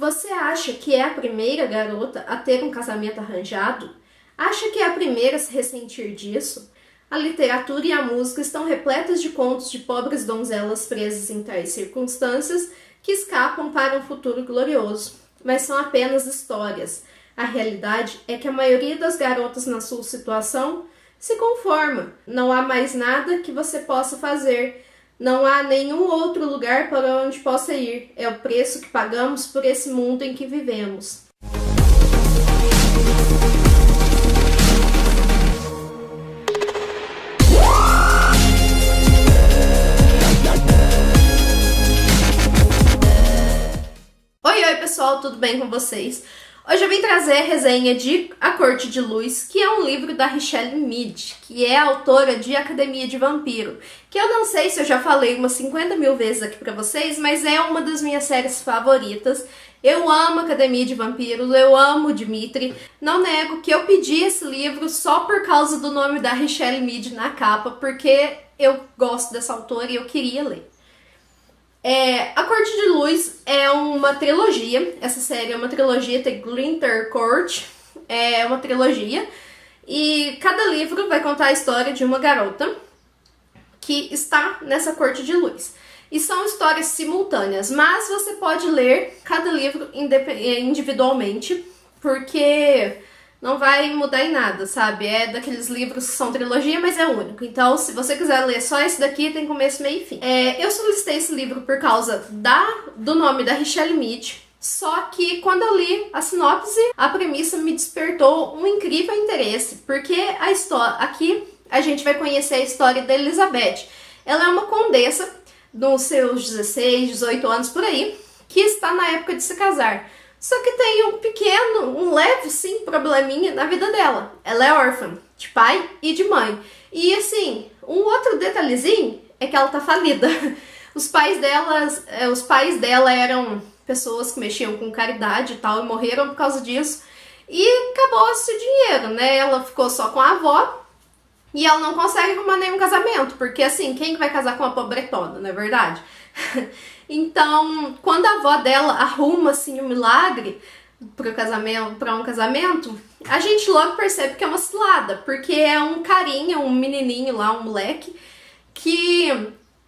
Você acha que é a primeira garota a ter um casamento arranjado? Acha que é a primeira a se ressentir disso? A literatura e a música estão repletas de contos de pobres donzelas presas em tais circunstâncias que escapam para um futuro glorioso, mas são apenas histórias. A realidade é que a maioria das garotas na sua situação se conforma. Não há mais nada que você possa fazer. Não há nenhum outro lugar para onde possa ir. É o preço que pagamos por esse mundo em que vivemos. Oi pessoal, tudo bem com vocês? Hoje eu vim trazer a resenha de A Corte de Luz, que é um livro da Richelle Mead, que é autora de Academia de Vampiro, que eu não sei se eu já falei umas 50 mil vezes aqui pra vocês, mas é uma das minhas séries favoritas. Eu amo Academia de Vampiros, eu amo Dimitri. Não nego que eu pedi esse livro só por causa do nome da Richelle Mead na capa, porque eu gosto dessa autora e eu queria ler. A Corte de Luz é uma trilogia, essa série é uma trilogia, The Glinter Court, é uma trilogia, e cada livro vai contar a história de uma garota que está nessa Corte de Luz. E são histórias simultâneas, mas você pode ler cada livro individualmente, porque não vai mudar em nada, sabe? É daqueles livros que são trilogia, mas é único. Então, se você quiser ler só esse daqui, tem começo, meio e fim. Eu solicitei esse livro por causa do nome da Richelle Mead, só que quando eu li a sinopse, a premissa me despertou um incrível interesse, porque a história aqui a gente vai conhecer a história da Elizabeth. Ela é uma condessa nos seus 16, 18 anos por aí, que está na época de se casar. Só que tem um leve, sim, probleminha na vida dela. Ela é órfã, de pai e de mãe. E, assim, um outro detalhezinho é que ela tá falida. Os pais dela eram pessoas que mexiam com caridade e tal, e morreram por causa disso. E acabou-se o dinheiro, né? Ela ficou só com a avó e ela não consegue arrumar nenhum casamento, porque, assim, quem que vai casar com uma pobretona, não é verdade? Então, quando a avó dela arruma assim um milagre para um casamento, a gente logo percebe que é uma cilada, porque é um carinha, um menininho lá, um moleque, que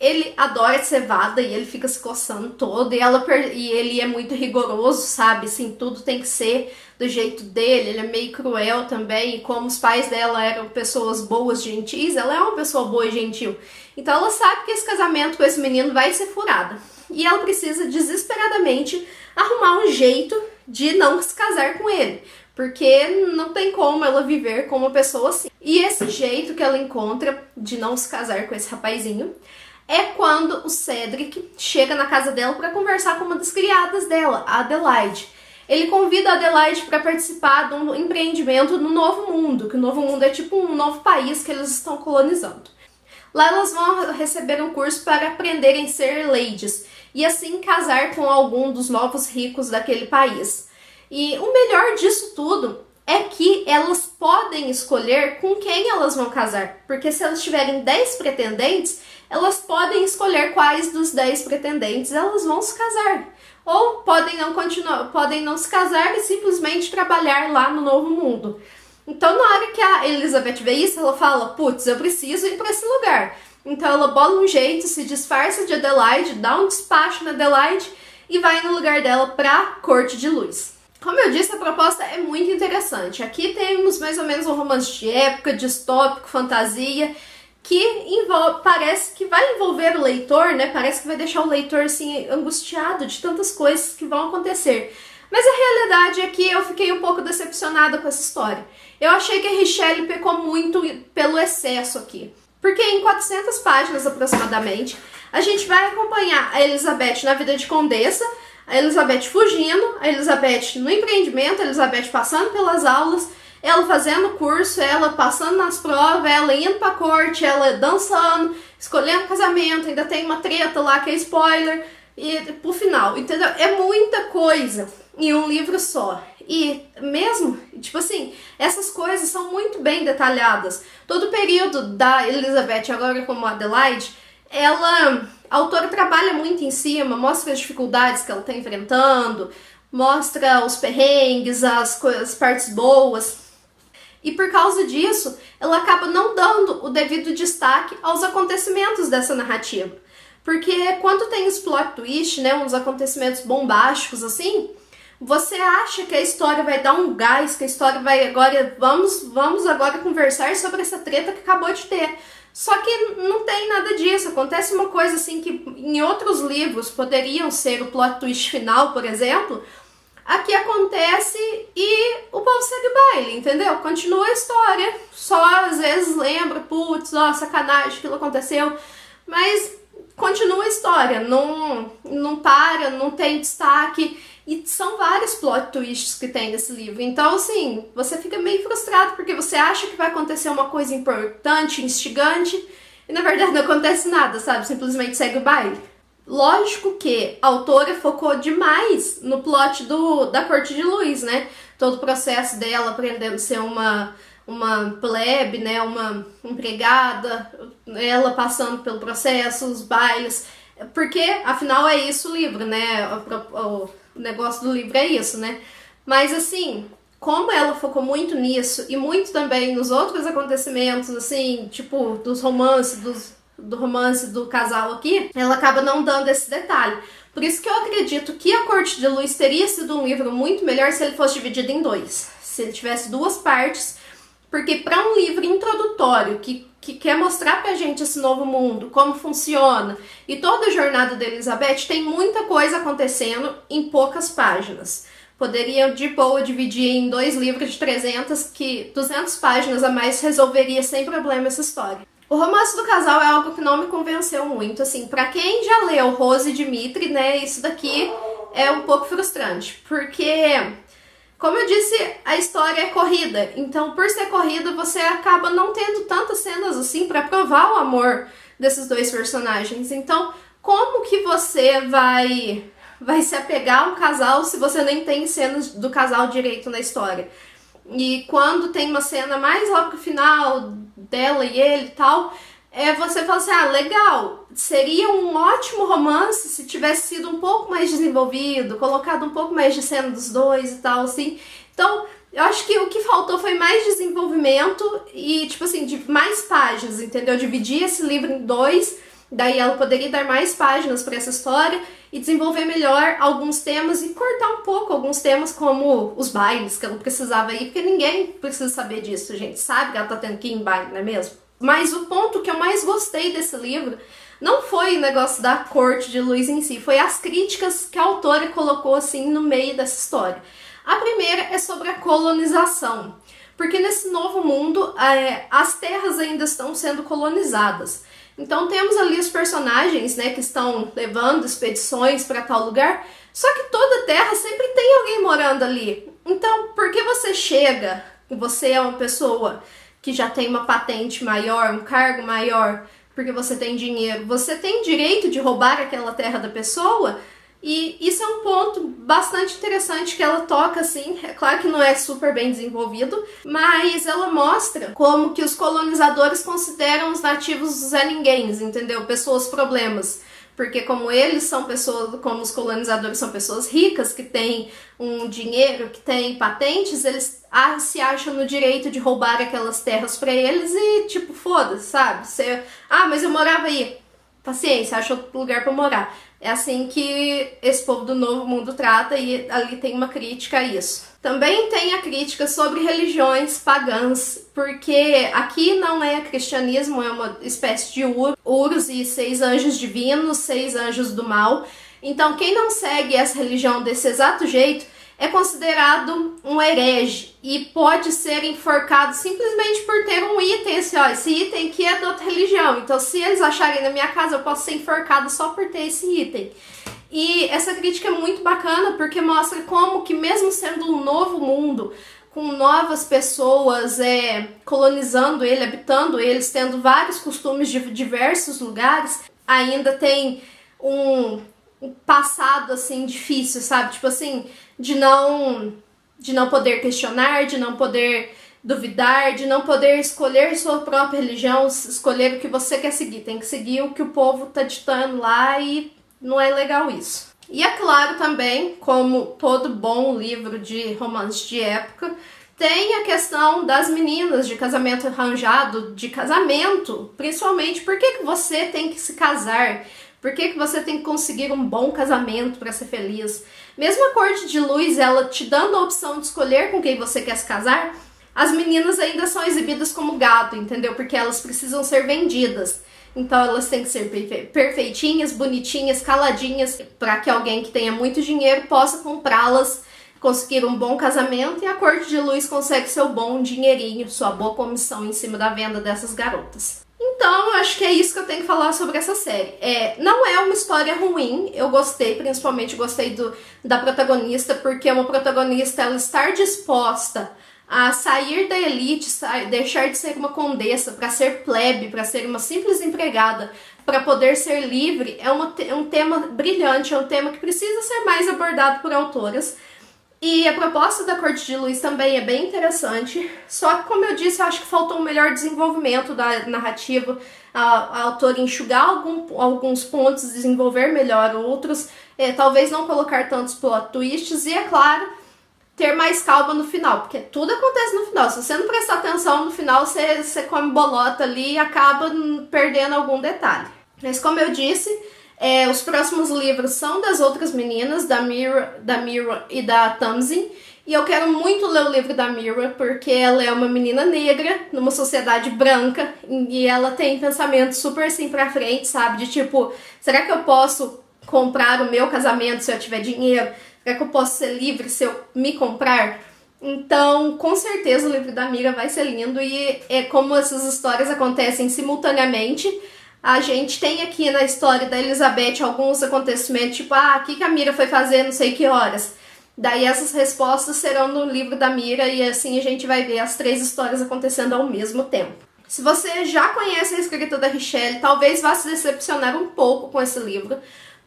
ele adora cevada e ele fica se coçando todo, e ele é muito rigoroso, sabe? Assim, tudo tem que ser do jeito dele, ele é meio cruel também, e como os pais dela eram pessoas boas, gentis, ela é uma pessoa boa e gentil. Então ela sabe que esse casamento com esse menino vai ser furado. E ela precisa desesperadamente arrumar um jeito de não se casar com ele, porque não tem como ela viver com uma pessoa assim. E esse jeito que ela encontra de não se casar com esse rapazinho é quando o Cedric chega na casa dela para conversar com uma das criadas dela, a Adelaide. Ele convida a Adelaide para participar de um empreendimento no Novo Mundo, que o Novo Mundo é tipo um novo país que eles estão colonizando. Lá elas vão receber um curso para aprenderem a ser ladies e assim casar com algum dos novos ricos daquele país. E o melhor disso tudo é que elas podem escolher com quem elas vão casar, porque se elas tiverem 10 pretendentes, elas podem escolher quais dos 10 pretendentes elas vão se casar. Ou podem não se casar e simplesmente trabalhar lá no Novo Mundo. Então, na hora que a Elizabeth vê isso, ela fala, putz, eu preciso ir para esse lugar. Então ela bola um jeito, se disfarça de Adelaide, dá um despacho na Adelaide e vai no lugar dela para Corte de Luz. Como eu disse, a proposta é muito interessante. Aqui temos mais ou menos um romance de época, distópico, fantasia, que parece que vai envolver o leitor, né? Parece que vai deixar o leitor assim angustiado de tantas coisas que vão acontecer. Mas a realidade é que eu fiquei um pouco decepcionada com essa história. Eu achei que a Richelle pecou muito pelo excesso aqui. Porque em 400 páginas aproximadamente, a gente vai acompanhar a Elizabeth na vida de condessa, a Elizabeth fugindo, a Elizabeth no empreendimento, a Elizabeth passando pelas aulas, ela fazendo curso, ela passando nas provas, ela indo pra corte, ela dançando, escolhendo casamento, ainda tem uma treta lá que é spoiler, e pro final, entendeu? É muita coisa em um livro só. E mesmo, tipo assim, essas coisas são muito bem detalhadas. Todo o período da Elizabeth, agora como Adelaide, a autora trabalha muito em cima, mostra as dificuldades que ela está enfrentando, mostra os perrengues, as partes boas. E por causa disso, ela acaba não dando o devido destaque aos acontecimentos dessa narrativa. Porque quando tem os plot twist, né, uns acontecimentos bombásticos assim, você acha que a história vai dar um gás, que a história vai agora, vamos agora conversar sobre essa treta que acabou de ter. Só que não tem nada disso, acontece uma coisa assim que em outros livros poderiam ser o plot twist final, por exemplo, aqui acontece e o povo segue o baile, entendeu? Continua a história, só às vezes lembra, putz, ó, sacanagem, aquilo aconteceu, mas continua a história, não para, não tem destaque. E são vários plot twists que tem nesse livro. Então, assim, você fica meio frustrado porque você acha que vai acontecer uma coisa importante, instigante, e na verdade não acontece nada, sabe? Simplesmente segue o baile. Lógico que a autora focou demais no plot da Corte de Luís, né? Todo o processo dela aprendendo a ser uma plebe, né? Uma empregada, ela passando pelo processo, os bailes. Porque, afinal, é isso o livro, né? O negócio do livro é isso, né? Mas, assim, como ela focou muito nisso e muito também nos outros acontecimentos, assim, tipo, dos romances, do romance do casal aqui, ela acaba não dando esse detalhe. Por isso que eu acredito que A Corte de Luís teria sido um livro muito melhor se ele fosse dividido em dois. Se ele tivesse duas partes, porque para um livro introdutório que quer mostrar pra gente esse novo mundo, como funciona, e toda a jornada da Elizabeth, tem muita coisa acontecendo em poucas páginas. Poderiam de boa dividir em dois livros de 300, que 200 páginas a mais resolveria sem problema essa história. O romance do casal é algo que não me convenceu muito, assim, pra quem já leu Rose e Dimitri, né, isso daqui é um pouco frustrante, porque, como eu disse, a história é corrida, então por ser corrida você acaba não tendo tantas cenas assim pra provar o amor desses dois personagens. Então, como que você vai se apegar a um casal se você nem tem cenas do casal direito na história? E quando tem uma cena mais lá pro final dela e ele e tal, você fala assim, ah, legal, seria um ótimo romance se tivesse sido um pouco mais desenvolvido, colocado um pouco mais de cena dos dois e tal, assim. Então, eu acho que o que faltou foi mais desenvolvimento e, tipo assim, de mais páginas, entendeu? Dividir esse livro em dois, daí ela poderia dar mais páginas para essa história e desenvolver melhor alguns temas e cortar um pouco alguns temas como os bailes, que ela precisava ir, porque ninguém precisa saber disso, gente. Sabe que ela tá tendo que ir em baile, não é mesmo? Mas o ponto que eu mais gostei desse livro não foi o negócio da Corte de Luís em si, foi as críticas que a autora colocou assim no meio dessa história. A primeira é sobre a colonização, porque nesse novo mundo as terras ainda estão sendo colonizadas. Então temos ali os personagens, né, que estão levando expedições para tal lugar, só que toda terra sempre tem alguém morando ali. Então, por que você chega, você é uma pessoa que já tem uma patente maior, um cargo maior, porque você tem dinheiro, você tem direito de roubar aquela terra da pessoa? E isso é um ponto bastante interessante que ela toca, assim, é claro que não é super bem desenvolvido, mas ela mostra como que os colonizadores consideram os nativos os Zé Ninguéms, entendeu? Pessoas problemas. Porque como eles são pessoas, como os colonizadores são pessoas ricas, que têm um dinheiro, que têm patentes, eles se acham no direito de roubar aquelas terras pra eles e, tipo, foda-se, sabe? Mas eu morava aí. Paciência, acha outro lugar pra morar. É assim que esse povo do Novo Mundo trata e ali tem uma crítica a isso. Também tem a crítica sobre religiões pagãs, porque aqui não é cristianismo, é uma espécie de Urus e 6 anjos divinos, 6 anjos do mal. Então quem não segue essa religião desse exato jeito é considerado um herege e pode ser enforcado simplesmente por ter um item, assim, ó, esse item aqui é da outra religião, então se eles acharem na minha casa eu posso ser enforcado só por ter esse item. E essa crítica é muito bacana porque mostra como que mesmo sendo um novo mundo, com novas pessoas colonizando ele, habitando eles, tendo vários costumes de diversos lugares, ainda tem um passado assim difícil, sabe? Tipo assim, de não poder questionar, de não poder duvidar, de não poder escolher sua própria religião, escolher o que você quer seguir. Tem que seguir o que o povo tá ditando lá e não é legal isso. E é claro também, como todo bom livro de romance de época, tem a questão das meninas, de casamento arranjado, de casamento, principalmente por que você tem que se casar, por que você tem que conseguir um bom casamento para ser feliz. Mesmo a Corte de Luz, ela te dando a opção de escolher com quem você quer se casar, as meninas ainda são exibidas como gado, entendeu? Porque elas precisam ser vendidas. Então elas têm que ser perfeitinhas, bonitinhas, caladinhas, para que alguém que tenha muito dinheiro possa comprá-las, conseguir um bom casamento, e a Corte de Luz consegue seu bom dinheirinho, sua boa comissão em cima da venda dessas garotas. Então, eu acho que é isso que eu tenho que falar sobre essa série. Não é uma história ruim, eu gostei, principalmente gostei da protagonista, porque uma protagonista, ela estar disposta a sair da elite, deixar de ser uma condessa, para ser plebe, para ser uma simples empregada, para poder ser livre, é um tema brilhante, é um tema que precisa ser mais abordado por autoras. E a proposta da Corte de Luz também é bem interessante, só que, como eu disse, eu acho que faltou um melhor desenvolvimento da narrativa, a autora enxugar alguns pontos, desenvolver melhor outros, talvez não colocar tantos plot twists e, é claro, ter mais calma no final, porque tudo acontece no final. Se você não prestar atenção no final, você come bolota ali e acaba perdendo algum detalhe. Mas, como eu disse, os próximos livros são das outras meninas, da Mira e da Tamsin, e eu quero muito ler o livro da Mira, porque ela é uma menina negra, numa sociedade branca, e ela tem pensamentos super assim pra frente, sabe? De tipo, será que eu posso comprar o meu casamento se eu tiver dinheiro? Será que eu posso ser livre se eu me comprar? Então, com certeza o livro da Mira vai ser lindo, e como essas histórias acontecem simultaneamente, a gente tem aqui na história da Elizabeth alguns acontecimentos, tipo, o que a Mira foi fazer não sei que horas. Daí essas respostas serão no livro da Mira, e assim a gente vai ver as 3 histórias acontecendo ao mesmo tempo. Se você já conhece a escrita da Richelle, talvez vá se decepcionar um pouco com esse livro.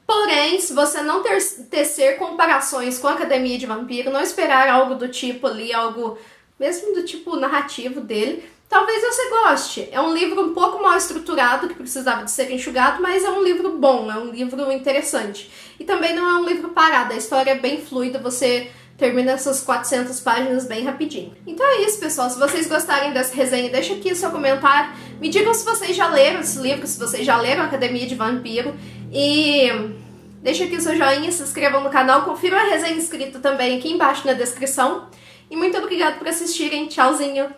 Porém, se você não tecer comparações com a Academia de Vampiro, não esperar algo do tipo ali, algo mesmo do tipo narrativo dele, talvez você goste. É um livro um pouco mal estruturado, que precisava de ser enxugado, mas é um livro bom, é um livro interessante. E também não é um livro parado, a história é bem fluida, você termina essas 400 páginas bem rapidinho. Então é isso, pessoal. Se vocês gostarem dessa resenha, deixa aqui o seu comentário. Me digam se vocês já leram esse livro, se vocês já leram a Academia de Vampiro. E deixa aqui o seu joinha, se inscrevam no canal, confiram a resenha escrita também aqui embaixo na descrição. E muito obrigada por assistirem. Tchauzinho!